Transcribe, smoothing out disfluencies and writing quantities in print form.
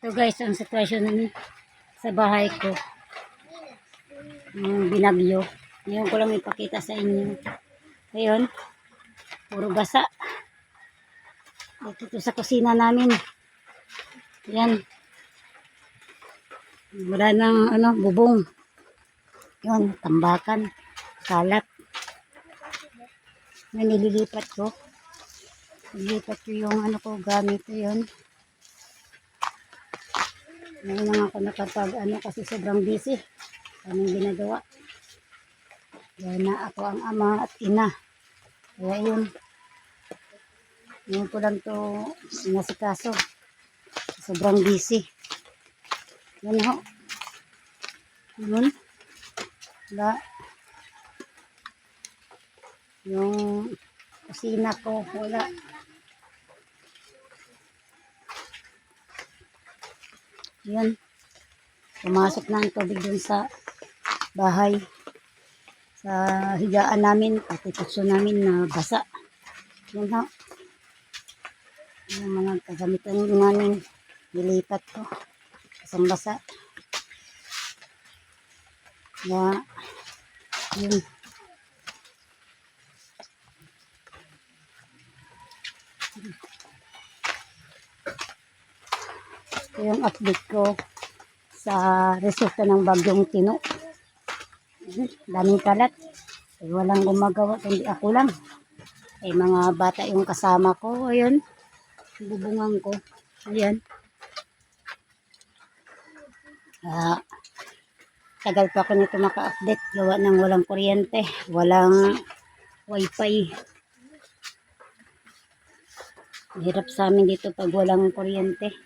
Ito guys, ang sitwasyon sa bahay ko. Yung binagyo. Ngayon ko lang ipakita sa inyo. Ngayon, puro basa. Ito sa kusina namin. Yan. Wala ng bubong. Yun, tambakan. Kalat. Ngayon, nililipat ko. Nililipat ko yung gamit ko yun. Ngayon lang ako nakapag kasi sobrang busy. Anong ginagawa? Dahil na ako ang ama at ina. Kaya yun. Ngayon ko lang to sinasikaso. Sobrang busy. Yan ho. Yun. Wala. Yung kusina ko. Wala. Yan. Pumasok na ang tubig dun sa bahay. Sa higaan namin. Pati kutso namin na basa. Yan ho. Yung mga kagamitan namin. Nilipat ko. Isang basa. Kaya. Yun. Ito yung update ko sa resulta ng bagyong Tino. Daming kalat. Walang gumagawa, kundi ako lang. Mga bata yung kasama ko. Ayun. Bubungan ko. Ayan. Tagal pa ako nito maka-update. Gawa ng walang kuryente. Walang wifi. Hirap sa amin dito pag walang kuryente.